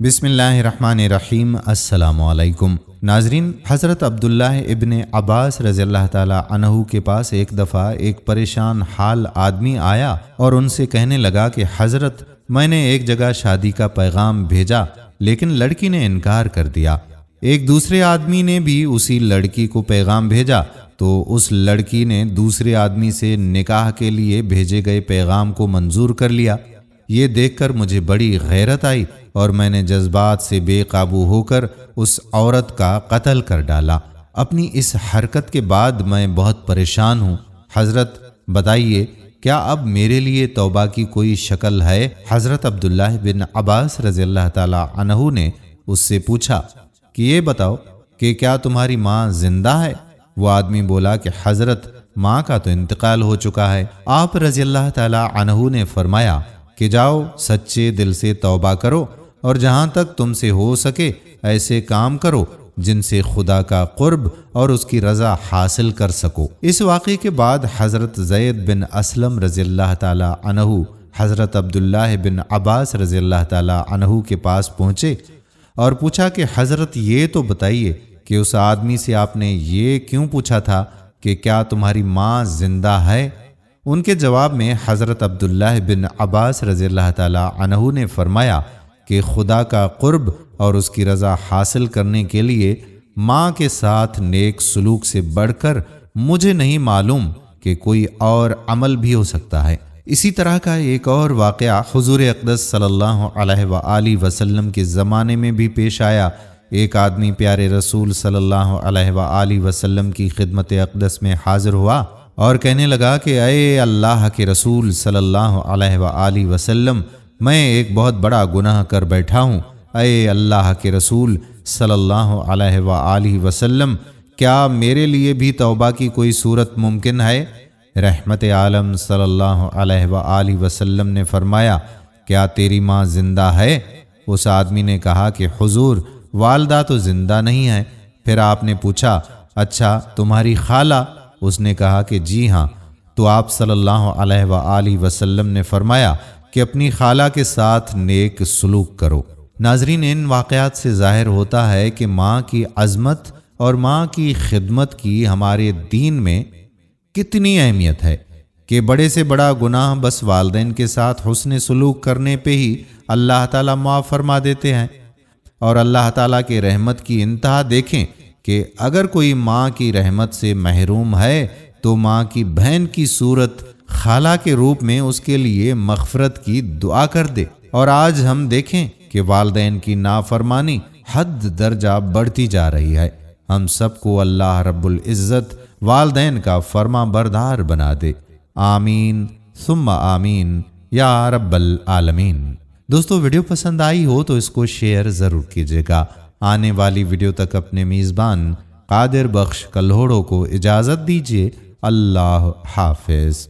بسم اللہ الرحمن الرحیم۔ السلام علیکم ناظرین، حضرت عبداللہ ابن عباس رضی اللہ تعالی عنہ کے پاس ایک دفعہ ایک پریشان حال آدمی آیا اور ان سے کہنے لگا کہ حضرت، میں نے ایک جگہ شادی کا پیغام بھیجا لیکن لڑکی نے انکار کر دیا۔ ایک دوسرے آدمی نے بھی اسی لڑکی کو پیغام بھیجا تو اس لڑکی نے دوسرے آدمی سے نکاح کے لیے بھیجے گئے پیغام کو منظور کر لیا۔ یہ دیکھ کر مجھے بڑی غیرت آئی اور میں نے جذبات سے بے قابو ہو کر اس عورت کا قتل کر ڈالا۔ اپنی اس حرکت کے بعد میں بہت پریشان ہوں۔ حضرت بتائیے، کیا اب میرے لیے توبہ کی کوئی شکل ہے؟ حضرت عبداللہ بن عباس رضی اللہ تعالی عنہ نے اس سے پوچھا کہ یہ بتاؤ کہ کیا تمہاری ماں زندہ ہے؟ وہ آدمی بولا کہ حضرت، ماں کا تو انتقال ہو چکا ہے۔ آپ رضی اللہ تعالی عنہ نے فرمایا کہ جاؤ، سچے دل سے توبہ کرو اور جہاں تک تم سے ہو سکے ایسے کام کرو جن سے خدا کا قرب اور اس کی رضا حاصل کر سکو۔ اس واقعے کے بعد حضرت زید بن اسلم رضی اللہ تعالی عنہ حضرت عبداللہ بن عباس رضی اللہ تعالی عنہ کے پاس پہنچے اور پوچھا کہ حضرت، یہ تو بتائیے کہ اس آدمی سے آپ نے یہ کیوں پوچھا تھا کہ کیا تمہاری ماں زندہ ہے؟ ان کے جواب میں حضرت عبداللہ بن عباس رضی اللہ تعالی عنہ نے فرمایا کہ خدا کا قرب اور اس کی رضا حاصل کرنے کے لیے ماں کے ساتھ نیک سلوک سے بڑھ کر مجھے نہیں معلوم کہ کوئی اور عمل بھی ہو سکتا ہے۔ اسی طرح کا ایک اور واقعہ حضور اقدس صلی اللہ علیہ وآلہ وسلم کے زمانے میں بھی پیش آیا۔ ایک آدمی پیارے رسول صلی اللہ علیہ وآلہ وسلم کی خدمت اقدس میں حاضر ہوا اور کہنے لگا کہ اے اللہ کے رسول صلی اللہ علیہ وآلہ وسلم، میں ایک بہت بڑا گناہ کر بیٹھا ہوں۔ اے اللہ کے رسول صلی اللہ علیہ وآلہ وسلم، کیا میرے لیے بھی توبہ کی کوئی صورت ممکن ہے؟ رحمت عالم صلی اللہ علیہ وآلہ وسلم نے فرمایا، کیا تیری ماں زندہ ہے؟ اس آدمی نے کہا کہ حضور، والدہ تو زندہ نہیں ہے۔ پھر آپ نے پوچھا، اچھا تمہاری خالہ؟ اس نے کہا کہ جی ہاں۔ تو آپ صلی اللہ علیہ وآلہ وسلم نے فرمایا کہ اپنی خالہ کے ساتھ نیک سلوک کرو۔ ناظرین، ان واقعات سے ظاہر ہوتا ہے کہ ماں کی عظمت اور ماں کی خدمت کی ہمارے دین میں کتنی اہمیت ہے کہ بڑے سے بڑا گناہ بس والدین کے ساتھ حسن سلوک کرنے پہ ہی اللہ تعالیٰ معاف فرما دیتے ہیں۔ اور اللہ تعالیٰ کے رحمت کی انتہا دیکھیں کہ اگر کوئی ماں کی رحمت سے محروم ہے تو ماں کی بہن کی صورت خالہ کے روپ میں اس کے لیے مغفرت کی دعا کر دے۔ اور آج ہم دیکھیں کہ والدین کی نافرمانی حد درجہ بڑھتی جا رہی ہے۔ ہم سب کو اللہ رب العزت والدین کا فرما بردار بنا دے۔ آمین ثم آمین یا رب العالمین۔ دوستو، ویڈیو پسند آئی ہو تو اس کو شیئر ضرور کیجیے گا۔ آنے والی ویڈیو تک اپنے میزبان قادر بخش کلہوڑوں کو اجازت دیجیے۔ اللہ حافظ۔